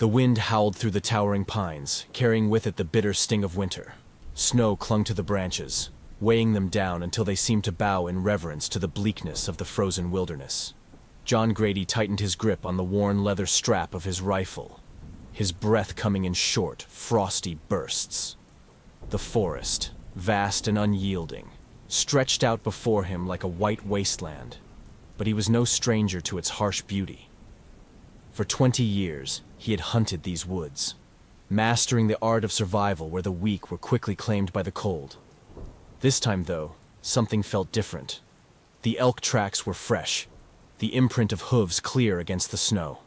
The wind howled through the towering pines, carrying with it the bitter sting of winter. Snow clung to the branches, weighing them down until they seemed to bow in reverence to the bleakness of the frozen wilderness. John Grady tightened his grip on the worn leather strap of his rifle, his breath coming in short, frosty bursts. The forest, vast and unyielding, stretched out before him like a white wasteland, but he was no stranger to its harsh beauty. For 20 years, he had hunted these woods, mastering the art of survival where the weak were quickly claimed by the cold. This time, though, something felt different. The elk tracks were fresh, the imprint of hooves clear against the snow.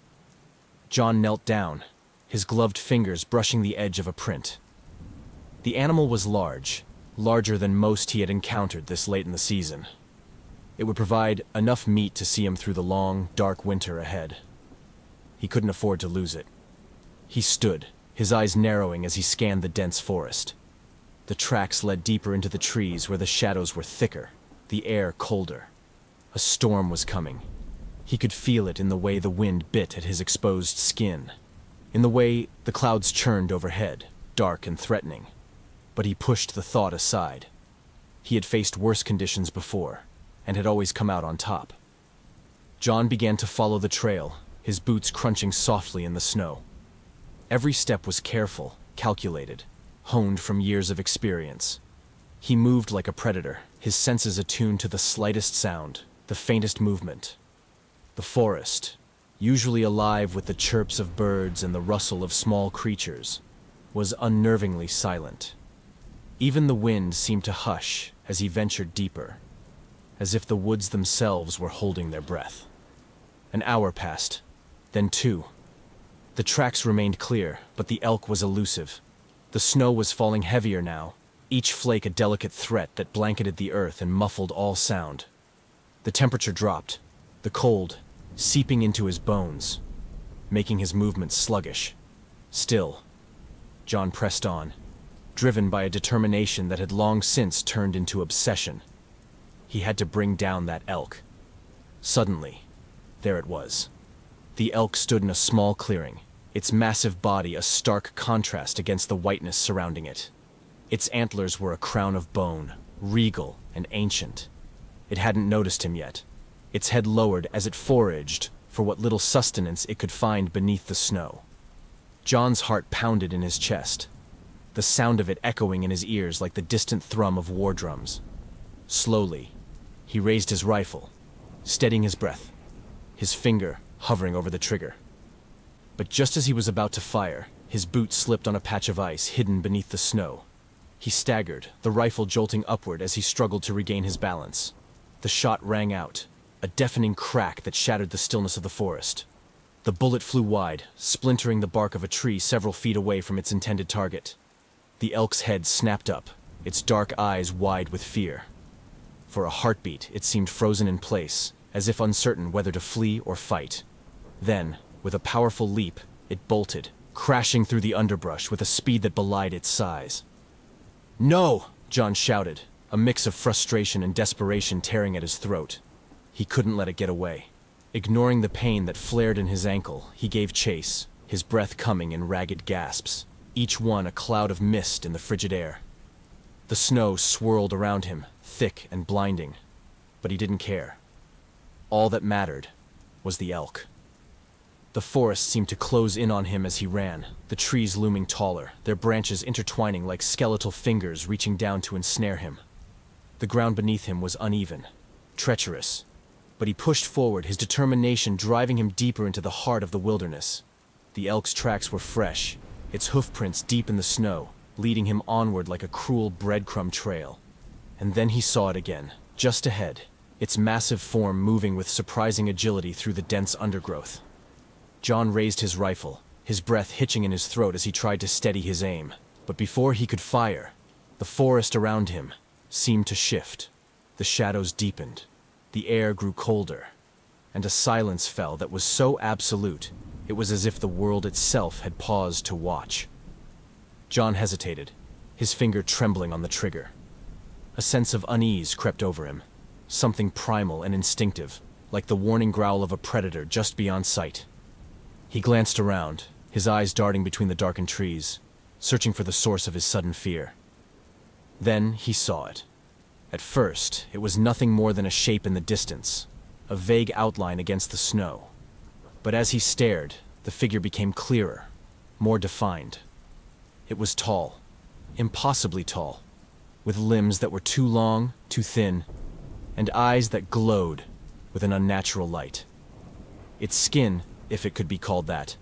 John knelt down, his gloved fingers brushing the edge of a print. The animal was large, larger than most he had encountered this late in the season. It would provide enough meat to see him through the long, dark winter ahead. He couldn't afford to lose it. He stood, his eyes narrowing as he scanned the dense forest. The tracks led deeper into the trees where the shadows were thicker, the air colder. A storm was coming. He could feel it in the way the wind bit at his exposed skin, in the way the clouds churned overhead, dark and threatening. But he pushed the thought aside. He had faced worse conditions before, and had always come out on top. John began to follow the trail, his boots crunching softly in the snow. Every step was careful, calculated, honed from years of experience. He moved like a predator, his senses attuned to the slightest sound, the faintest movement. The forest, usually alive with the chirps of birds and the rustle of small creatures, was unnervingly silent. Even the wind seemed to hush as he ventured deeper, as if the woods themselves were holding their breath. An hour passed, then 2. The tracks remained clear, but the elk was elusive. The snow was falling heavier now, each flake a delicate threat that blanketed the earth and muffled all sound. The temperature dropped, the cold seeping into his bones, making his movements sluggish. Still, John pressed on, driven by a determination that had long since turned into obsession. He had to bring down that elk. Suddenly, there it was. The elk stood in a small clearing, its massive body a stark contrast against the whiteness surrounding it. Its antlers were a crown of bone, regal and ancient. It hadn't noticed him yet, its head lowered as it foraged for what little sustenance it could find beneath the snow. John's heart pounded in his chest, the sound of it echoing in his ears like the distant thrum of war drums. Slowly, he raised his rifle, steadying his breath, his finger hovering over the trigger. But just as he was about to fire, his boot slipped on a patch of ice hidden beneath the snow. He staggered, the rifle jolting upward as he struggled to regain his balance. The shot rang out, a deafening crack that shattered the stillness of the forest. The bullet flew wide, splintering the bark of a tree several feet away from its intended target. The elk's head snapped up, its dark eyes wide with fear. For a heartbeat, it seemed frozen in place, as if uncertain whether to flee or fight. Then, with a powerful leap, it bolted, crashing through the underbrush with a speed that belied its size. "No!" John shouted, a mix of frustration and desperation tearing at his throat. He couldn't let it get away. Ignoring the pain that flared in his ankle, he gave chase, his breath coming in ragged gasps, each one a cloud of mist in the frigid air. The snow swirled around him, thick and blinding, but he didn't care. All that mattered was the elk. The forest seemed to close in on him as he ran, the trees looming taller, their branches intertwining like skeletal fingers reaching down to ensnare him. The ground beneath him was uneven, treacherous, but he pushed forward, his determination driving him deeper into the heart of the wilderness. The elk's tracks were fresh, its hoofprints deep in the snow, leading him onward like a cruel breadcrumb trail. And then he saw it again, just ahead, its massive form moving with surprising agility through the dense undergrowth. John raised his rifle, his breath hitching in his throat as he tried to steady his aim. But before he could fire, the forest around him seemed to shift. The shadows deepened, the air grew colder, and a silence fell that was so absolute, it was as if the world itself had paused to watch. John hesitated, his finger trembling on the trigger. A sense of unease crept over him, something primal and instinctive, like the warning growl of a predator just beyond sight. He glanced around, his eyes darting between the darkened trees, searching for the source of his sudden fear. Then he saw it. At first, it was nothing more than a shape in the distance, a vague outline against the snow. But as he stared, the figure became clearer, more defined. It was tall, impossibly tall, with limbs that were too long, too thin, and eyes that glowed with an unnatural light. Its skin, if it could be called that,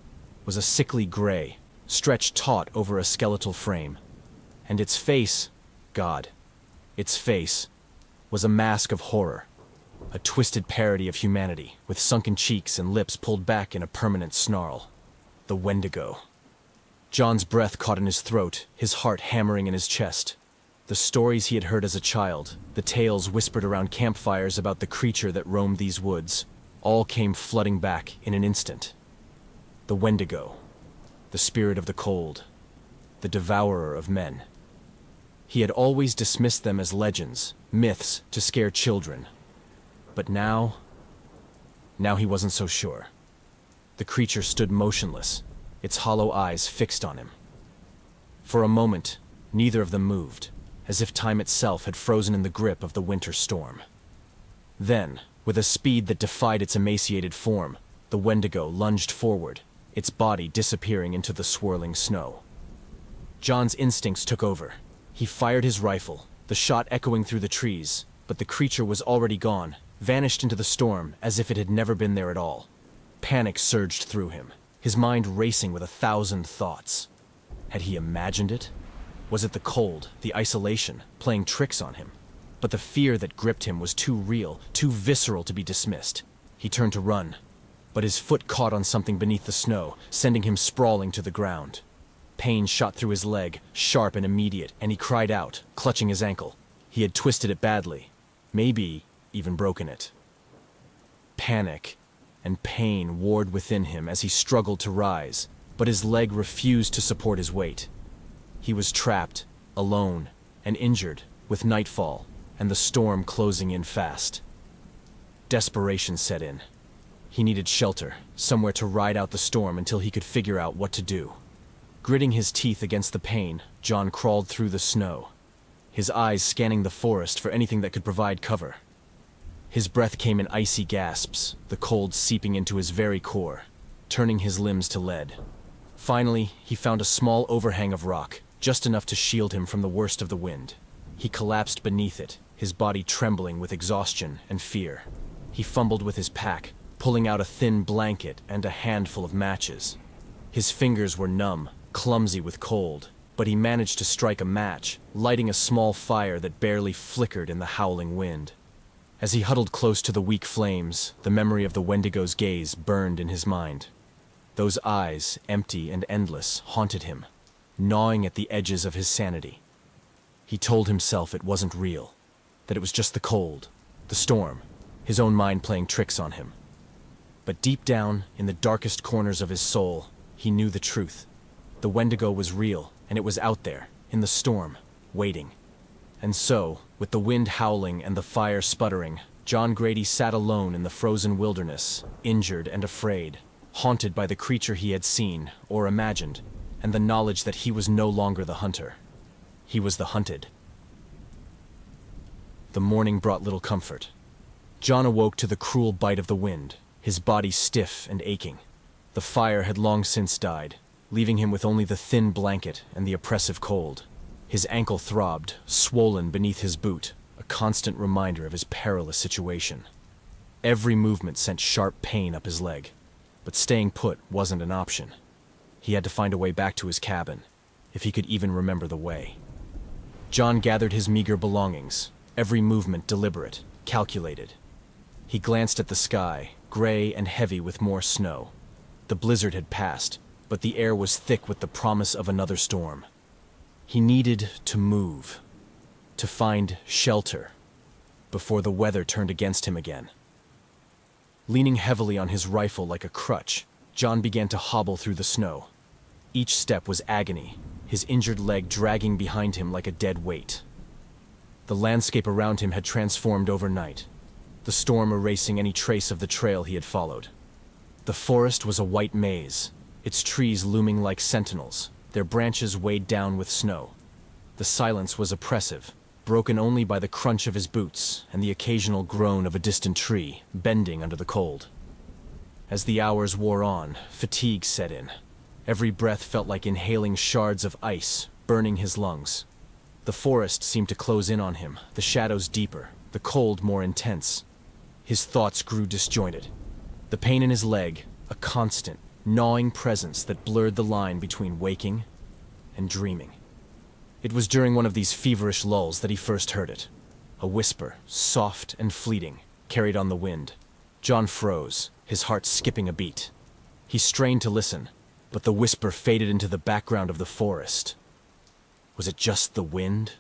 was a sickly gray, stretched taut over a skeletal frame. And its face, God, its face, was a mask of horror, a twisted parody of humanity, with sunken cheeks and lips pulled back in a permanent snarl. The Wendigo. John's breath caught in his throat, his heart hammering in his chest. The stories he had heard as a child, the tales whispered around campfires about the creature that roamed these woods, all came flooding back in an instant. The Wendigo, the spirit of the cold, the devourer of men. He had always dismissed them as legends, myths to scare children. But now he wasn't so sure. The creature stood motionless, its hollow eyes fixed on him. For a moment, neither of them moved, as if time itself had frozen in the grip of the winter storm. Then, with a speed that defied its emaciated form, the Wendigo lunged forward, its body disappearing into the swirling snow. John's instincts took over. He fired his rifle, the shot echoing through the trees, but the creature was already gone, vanished into the storm as if it had never been there at all. Panic surged through him, his mind racing with 1,000 thoughts. Had he imagined it? Was it the cold, the isolation, playing tricks on him? But the fear that gripped him was too real, too visceral to be dismissed. He turned to run, but his foot caught on something beneath the snow, sending him sprawling to the ground. Pain shot through his leg, sharp and immediate, and he cried out, clutching his ankle. He had twisted it badly, maybe even broken it. Panic and pain warred within him as he struggled to rise, but his leg refused to support his weight. He was trapped, alone, and injured, with nightfall, and the storm closing in fast. Desperation set in. He needed shelter, somewhere to ride out the storm until he could figure out what to do. Gritting his teeth against the pain, John crawled through the snow, his eyes scanning the forest for anything that could provide cover. His breath came in icy gasps, the cold seeping into his very core, turning his limbs to lead. Finally, he found a small overhang of rock, just enough to shield him from the worst of the wind. He collapsed beneath it, his body trembling with exhaustion and fear. He fumbled with his pack, pulling out a thin blanket and a handful of matches. His fingers were numb, clumsy with cold, but he managed to strike a match, lighting a small fire that barely flickered in the howling wind. As he huddled close to the weak flames, the memory of the Wendigo's gaze burned in his mind. Those eyes, empty and endless, haunted him, gnawing at the edges of his sanity. He told himself it wasn't real, that it was just the cold, the storm, his own mind playing tricks on him. But deep down, in the darkest corners of his soul, he knew the truth. The Wendigo was real, and it was out there, in the storm, waiting. And so, with the wind howling and the fire sputtering, John Grady sat alone in the frozen wilderness, injured and afraid, haunted by the creature he had seen, or imagined, and the knowledge that he was no longer the hunter. He was the hunted. The morning brought little comfort. John awoke to the cruel bite of the wind, his body stiff and aching. The fire had long since died, leaving him with only the thin blanket and the oppressive cold. His ankle throbbed, swollen beneath his boot, a constant reminder of his perilous situation. Every movement sent sharp pain up his leg, but staying put wasn't an option. He had to find a way back to his cabin, if he could even remember the way. John gathered his meager belongings, every movement deliberate, calculated. He glanced at the sky, gray and heavy with more snow. The blizzard had passed, but the air was thick with the promise of another storm. He needed to move, to find shelter, before the weather turned against him again. Leaning heavily on his rifle like a crutch, John began to hobble through the snow. Each step was agony, his injured leg dragging behind him like a dead weight. The landscape around him had transformed overnight, the storm erasing any trace of the trail he had followed. The forest was a white maze, its trees looming like sentinels, their branches weighed down with snow. The silence was oppressive, broken only by the crunch of his boots and the occasional groan of a distant tree bending under the cold. As the hours wore on, fatigue set in. Every breath felt like inhaling shards of ice, burning his lungs. The forest seemed to close in on him, the shadows deeper, the cold more intense. His thoughts grew disjointed. The pain in his leg, a constant, gnawing presence that blurred the line between waking and dreaming. It was during one of these feverish lulls that he first heard it. A whisper, soft and fleeting, carried on the wind. John froze, his heart skipping a beat. He strained to listen, but the whisper faded into the background of the forest. Was it just the wind?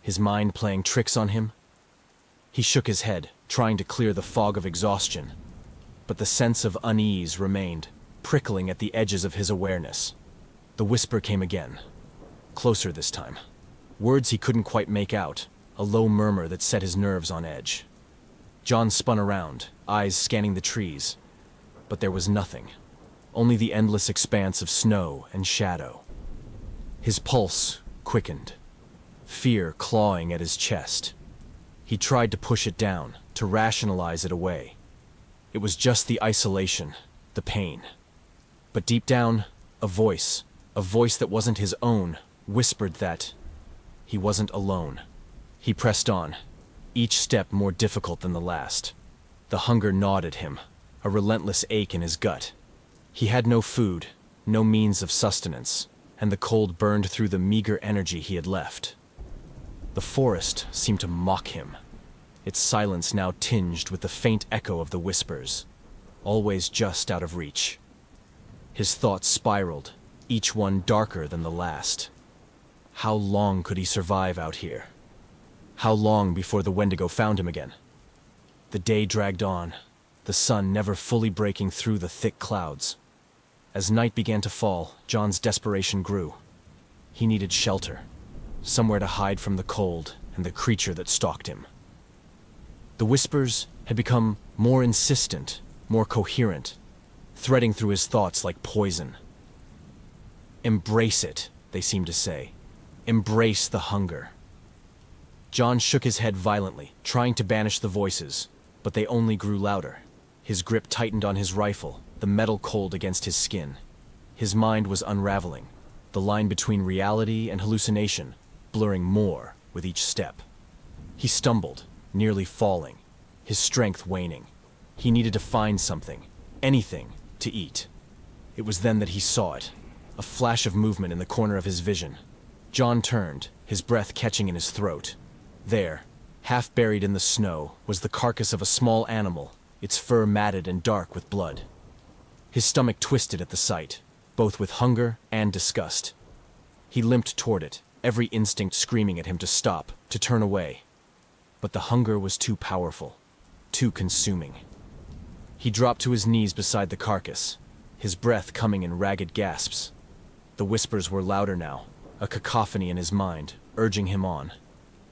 His mind playing tricks on him? He shook his head, trying to clear the fog of exhaustion. But the sense of unease remained, prickling at the edges of his awareness. The whisper came again. Closer this time. Words he couldn't quite make out, a low murmur that set his nerves on edge. John spun around, eyes scanning the trees. But there was nothing. Only the endless expanse of snow and shadow. His pulse quickened, fear clawing at his chest. He tried to push it down, to rationalize it away. It was just the isolation, the pain. But deep down, a voice that wasn't his own, whispered that he wasn't alone. He pressed on, each step more difficult than the last. The hunger gnawed at him, a relentless ache in his gut. He had no food, no means of sustenance, and the cold burned through the meager energy he had left. The forest seemed to mock him, its silence now tinged with the faint echo of the whispers, always just out of reach. His thoughts spiraled, each one darker than the last. How long could he survive out here? How long before the Wendigo found him again? The day dragged on, the sun never fully breaking through the thick clouds. As night began to fall, John's desperation grew. He needed shelter, somewhere to hide from the cold and the creature that stalked him. The whispers had become more insistent, more coherent, threading through his thoughts like poison. "Embrace it," they seemed to say. "Embrace the hunger." John shook his head violently, trying to banish the voices, but they only grew louder. His grip tightened on his rifle, the metal cold against his skin. His mind was unraveling, the line between reality and hallucination blurring more with each step. He stumbled, nearly falling, his strength waning. He needed to find something, anything, to eat. It was then that he saw it, a flash of movement in the corner of his vision. John turned, his breath catching in his throat. There, half buried in the snow, was the carcass of a small animal, its fur matted and dark with blood. His stomach twisted at the sight, both with hunger and disgust. He limped toward it, every instinct screaming at him to stop, to turn away. But the hunger was too powerful, too consuming. He dropped to his knees beside the carcass, his breath coming in ragged gasps. The whispers were louder now, a cacophony in his mind, urging him on.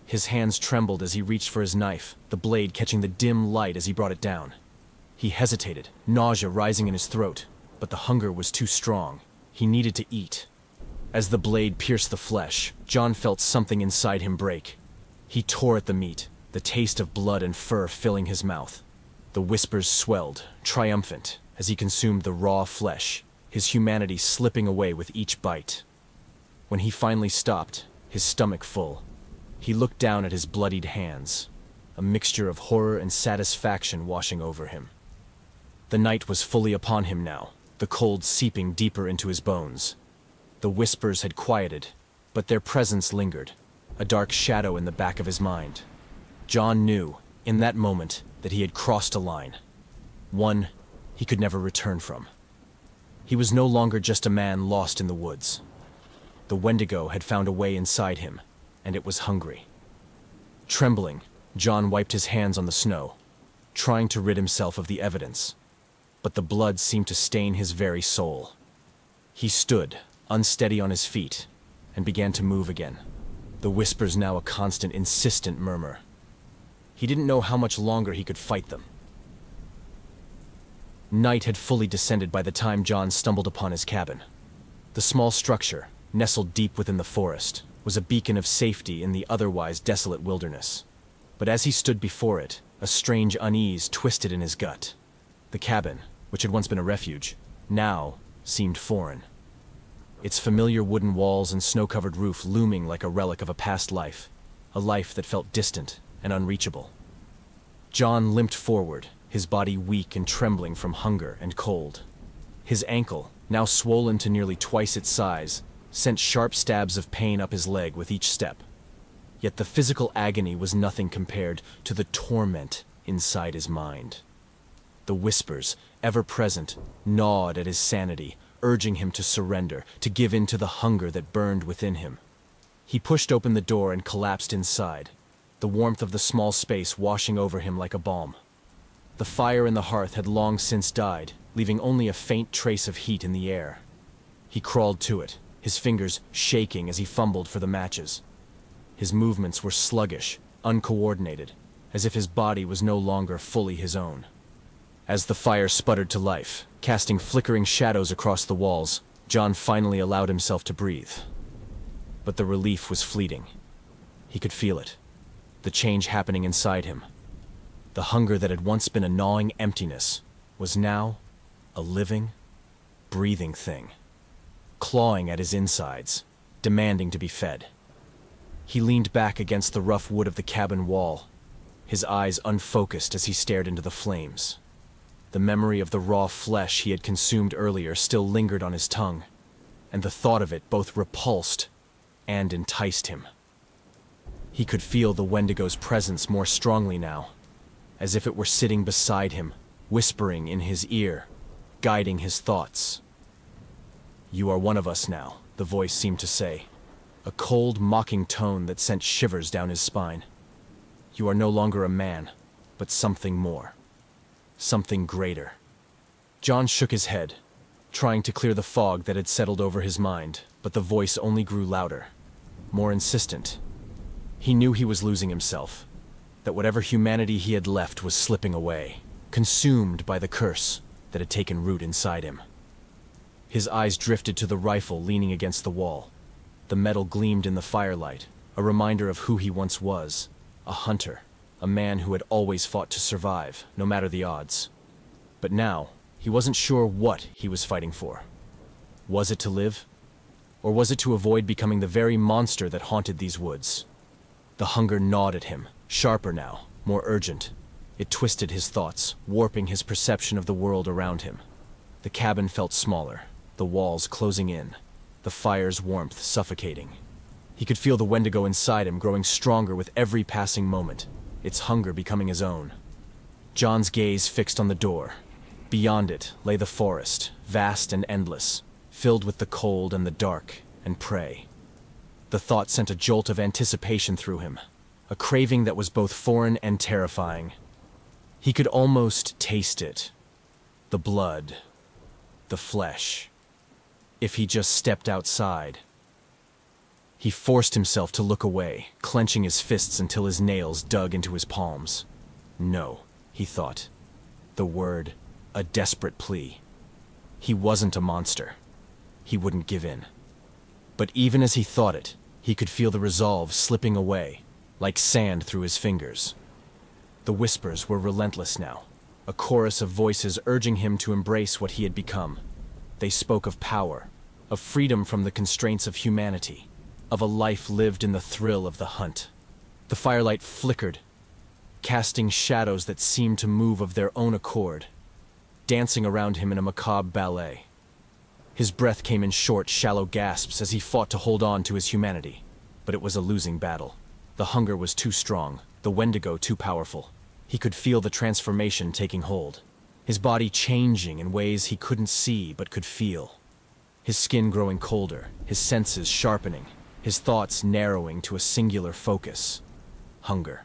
His hands trembled as he reached for his knife, the blade catching the dim light as he brought it down. He hesitated, nausea rising in his throat, but the hunger was too strong. He needed to eat. As the blade pierced the flesh, John felt something inside him break. He tore at the meat, the taste of blood and fur filling his mouth. The whispers swelled, triumphant, as he consumed the raw flesh, his humanity slipping away with each bite. When he finally stopped, his stomach full, he looked down at his bloodied hands, a mixture of horror and satisfaction washing over him. The night was fully upon him now, the cold seeping deeper into his bones. The whispers had quieted, but their presence lingered, a dark shadow in the back of his mind. John knew, in that moment, that he had crossed a line, one he could never return from. He was no longer just a man lost in the woods. The Wendigo had found a way inside him, and it was hungry. Trembling, John wiped his hands on the snow, trying to rid himself of the evidence. But the blood seemed to stain his very soul. He stood, unsteady on his feet, and began to move again, the whispers now a constant, insistent murmur. He didn't know how much longer he could fight them. Night had fully descended by the time John stumbled upon his cabin. The small structure, nestled deep within the forest, was a beacon of safety in the otherwise desolate wilderness. But as he stood before it, a strange unease twisted in his gut. The cabin, which had once been a refuge, now seemed foreign. Its familiar wooden walls and snow-covered roof looming like a relic of a past life, a life that felt distant and unreachable. John limped forward, his body weak and trembling from hunger and cold. His ankle, now swollen to nearly twice its size, sent sharp stabs of pain up his leg with each step. Yet the physical agony was nothing compared to the torment inside his mind. The whispers, ever present, gnawed at his sanity, urging him to surrender, to give in to the hunger that burned within him. He pushed open the door and collapsed inside, the warmth of the small space washing over him like a balm. The fire in the hearth had long since died, leaving only a faint trace of heat in the air. He crawled to it, his fingers shaking as he fumbled for the matches. His movements were sluggish, uncoordinated, as if his body was no longer fully his own. As the fire sputtered to life, casting flickering shadows across the walls, John finally allowed himself to breathe. But the relief was fleeting. He could feel it, the change happening inside him. The hunger that had once been a gnawing emptiness was now a living, breathing thing, clawing at his insides, demanding to be fed. He leaned back against the rough wood of the cabin wall, his eyes unfocused as he stared into the flames. The memory of the raw flesh he had consumed earlier still lingered on his tongue, and the thought of it both repulsed and enticed him. He could feel the Wendigo's presence more strongly now, as if it were sitting beside him, whispering in his ear, guiding his thoughts. "You are one of us now," the voice seemed to say, a cold, mocking tone that sent shivers down his spine. "You are no longer a man, but something more. Something greater." John shook his head, trying to clear the fog that had settled over his mind, but the voice only grew louder, more insistent. He knew he was losing himself, that whatever humanity he had left was slipping away, consumed by the curse that had taken root inside him. His eyes drifted to the rifle leaning against the wall. The metal gleamed in the firelight, a reminder of who he once was, a hunter. A man who had always fought to survive, no matter the odds. But now, he wasn't sure what he was fighting for. Was it to live? Or was it to avoid becoming the very monster that haunted these woods? The hunger gnawed at him, sharper now, more urgent. It twisted his thoughts, warping his perception of the world around him. The cabin felt smaller, the walls closing in, the fire's warmth suffocating. He could feel the Wendigo inside him growing stronger with every passing moment, its hunger becoming his own. John's gaze fixed on the door. Beyond it lay the forest, vast and endless, filled with the cold and the dark and prey. The thought sent a jolt of anticipation through him, a craving that was both foreign and terrifying. He could almost taste it. The blood, the flesh. If he just stepped outside. He forced himself to look away, clenching his fists until his nails dug into his palms. No, he thought. The word, a desperate plea. He wasn't a monster. He wouldn't give in. But even as he thought it, he could feel the resolve slipping away, like sand through his fingers. The whispers were relentless now, a chorus of voices urging him to embrace what he had become. They spoke of power, of freedom from the constraints of humanity, of a life lived in the thrill of the hunt. The firelight flickered, casting shadows that seemed to move of their own accord, dancing around him in a macabre ballet. His breath came in short, shallow gasps as he fought to hold on to his humanity. But it was a losing battle. The hunger was too strong, the Wendigo too powerful. He could feel the transformation taking hold, his body changing in ways he couldn't see but could feel. His skin growing colder, his senses sharpening, his thoughts narrowing to a singular focus: hunger.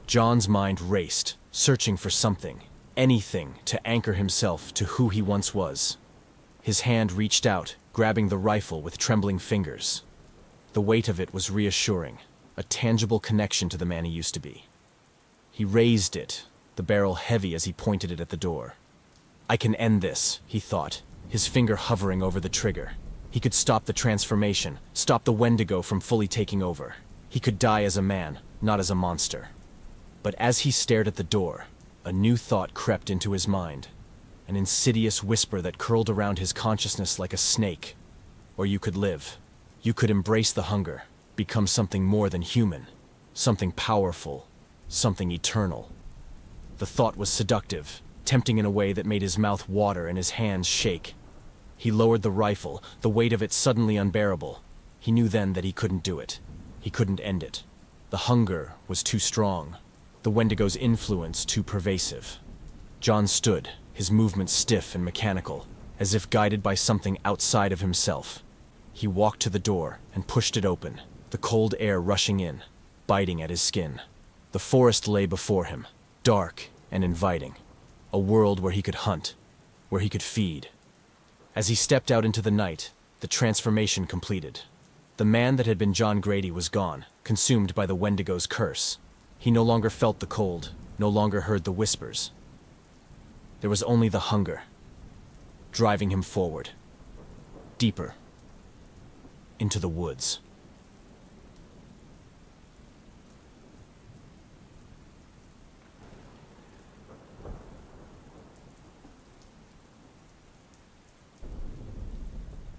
John's mind raced, searching for something, anything to anchor himself to who he once was. His hand reached out, grabbing the rifle with trembling fingers. The weight of it was reassuring, a tangible connection to the man he used to be. He raised it, the barrel heavy as he pointed it at the door. I can end this, he thought, his finger hovering over the trigger. He could stop the transformation, stop the Wendigo from fully taking over. He could die as a man, not as a monster. But as he stared at the door, a new thought crept into his mind. An insidious whisper that curled around his consciousness like a snake. Or you could live. You could embrace the hunger, become something more than human. Something powerful, something eternal. The thought was seductive, tempting in a way that made his mouth water and his hands shake. He lowered the rifle, the weight of it suddenly unbearable. He knew then that he couldn't do it. He couldn't end it. The hunger was too strong. The Wendigo's influence too pervasive. John stood, his movements stiff and mechanical, as if guided by something outside of himself. He walked to the door and pushed it open, the cold air rushing in, biting at his skin. The forest lay before him, dark and inviting. A world where he could hunt, where he could feed. As he stepped out into the night, the transformation completed. The man that had been John Grady was gone, consumed by the Wendigo's curse. He no longer felt the cold, no longer heard the whispers. There was only the hunger, driving him forward, deeper, into the woods.